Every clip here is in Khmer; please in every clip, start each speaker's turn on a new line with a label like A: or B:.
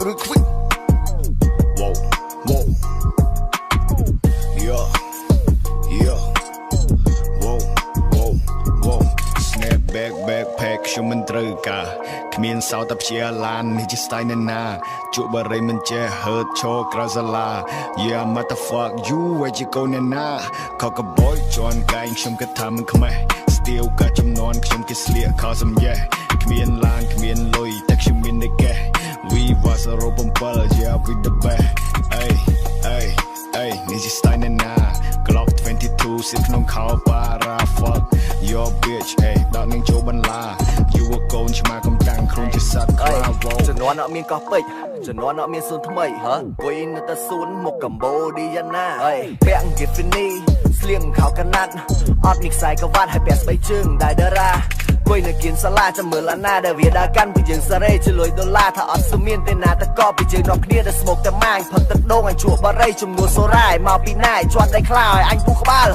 A: Cruise quick. Whoa, whoa. Yeah, yeah. Whoa, whoa, whoa. Snap backpack ខ្ញុំមិនត្រូវការគ្មានសោតតែព្យាឡាននេះជា style ណាណាជក់បារីមិនចេះ hurt ឈរក្រៅសាលា Yeah motherfuck you where you go ណាណាខកកបយជន់កែងខ្ញុំគិតថាមិនខ្មេះ Still ក៏ចំនួនខ្ញុំគេស្លៀកខោសំយ៉េះគ្មានឡានគ្មានលុយតែខ្ញុំមានតែកេះ We was a rope yeah with the best អេនេះជា style ណាណា Glock 22 សិក្នុងខោប៉ារ៉ា fuck your bitch ដល់នឹងចូលបន្លា You a កូនឆ្មាកំតាំងខ្លួនជាសត្វខ្លាវជំនាន់អត់មានកោះពេជ្រជំនាន់អត់មានសួនថ្មីគួយនៅតែសួនមកកម្ពុជាយ៉ាងណាពាក់ Tiffany ស្លៀងខោកណាត់អត់មានខ្សែក្រវ៉ាត់ហើយពាក់ស្បែកជើងដែរតារាគួយនៅគៀនសាលាចាំមើលអាណាដែលវាដើរកាន់ពីយើងសារ៉េជលុយដុល្លារថាអត់ស្មានទេណាតកពីយើងនាំគ្នាដែលស្មុកតែម៉ាញផឹកទឹកដូងអញជក់បារីជំនួសសូរ៉ាយមកពីណាយជាប់ដៃខ្លាឲ្យអញពុះក្បាល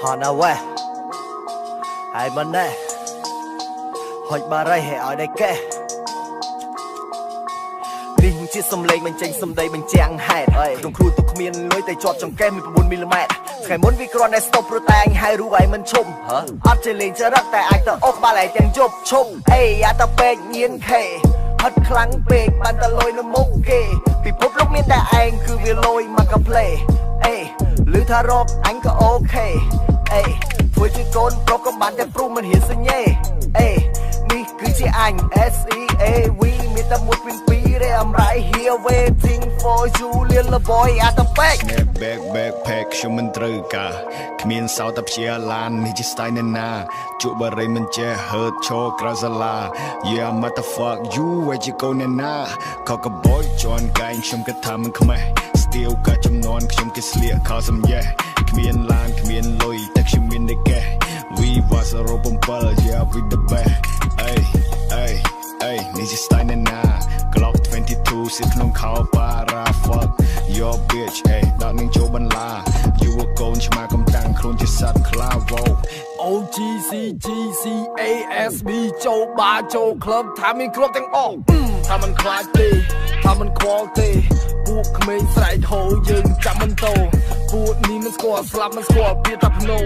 A: ហនអវ៉េហើយមិនណែហុចបារីឲ្យដៃកេះនេះជាសំឡេងបញ្ចេញសំដីបញ្ចាំងហេតុក្នុងគ្រូទុកគ្មានលុយតែជាប់ចង្កេះមាន9មីលីម៉ែត្រថ្ងៃមុនវាគ្រាន់តែស្តុបព្រោះតែអញហៅរូឲ្យមិនឈប់អត់ចេះលេងចរិតតែអាចទៅអុកបាល់ឲ្យទាំងជប់ឈប់យ៉ាតពេកញៀនខេហត់ខ្លាំងពេកបានតែលុយនៅមុខគេពិភពលោកមានតែឯងគឺវាលុយមកកាផ្លេឮថារកអញក៏អូខេធ្វើជាកូនប្រុសក៏បានតែព្រុសមិនហ៊ានសញ្ញេនេះគឺជាអញ SEAV មានតែមួយពីពីរ I'm right here waiting for you little boy អាតពេក backpack ខ្ញុំមិនត្រូវការគ្មានសោតតែព្យាឡាននេះជា style ណាណាជក់បារីមិនចេះ hurt ឈរក្រៅសាលា Yeah motherfuck you where you go ណាណាខកកបយជន់កែងខ្ញុំគិតថាមិនខ្មេះ Still ក៏ចំនួនខ្ញុំគេស្លៀកខោសំយ៉េះគ្មានឡានគ្មានលុយតែខ្ញុំមានតែកេះ We was a rope yeah with the best នេះជា style ណាណា Glock 22 សិក្នុងខោប៉ារ៉ា fuck your bitch ដល់នឹងចូលបន្លា You a កូនឆ្មាកំតាំងខ្លួនជាសត្វខ្លាវ OGCGCASB ចូលបារចូលក្លឹបថាមានគ្រប់ទាំងអស់ថាមិនខ្លាចទេថាមិនខ្វល់ទេពួកក្មេងស្រែកហូរយើងចាំមិនតោពួកនេះមិនស្គាល់ស្លាប់មិនស្គាល់ពីតាភ្នោ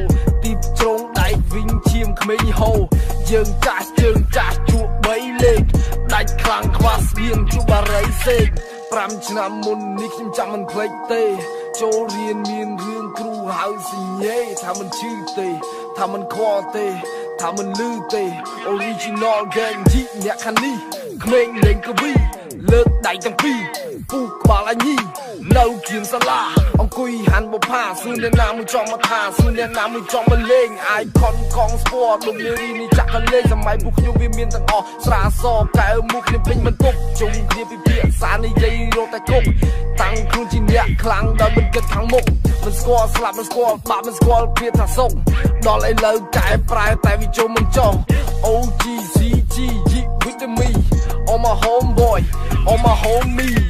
A: ទីជ្រុងដៃវិញឈាមក្មេងហូរយើងចាស់ជើងចាស់ជួប3លេខដាច់ខ្លាំងខ្វះស្បៀងជួបបារីសេក5ឆ្នាំមុននេះខ្ញុំចាំមិនភ្លេចទេចូលរៀនមានរឿងគ្រូហៅសញ្ញេថាមិនឈឺទេថាមិនខ្វល់ទេថាមិនលឺទេ Original gang ជីអ្នកខាងនេះក្មេងលេងកវីលើកដៃទាំងពីរពូក្បាលអញីនៅគៀនសាលាអង្គុយហាន់បផាសួរអ្នកណាមួយចង់មកថាសួរអ្នកណាមួយចង់មកលេងអាយខុនកងស្ពតលោកនារីនេះចាក់កលេងសម័យពួកខ្ញុំវាមានទាំងអស់ស្រាសកែវមុខគ្នាពេញបន្ទប់ជុំគ្នាពិភាក្សានិយាយរកតែគប់តាំងខ្លួនជាអ្នកខ្លាំងដល់មិនគិតខាងមុខមិនស្គាល់ស្លាប់មិនស្គាល់បាក់មិនស្គាល់គ្រាថាសុកដល់ឥឡូវកែប្រែតែវាជុំមិនចោះ OGCG with me all my homeboy all my homies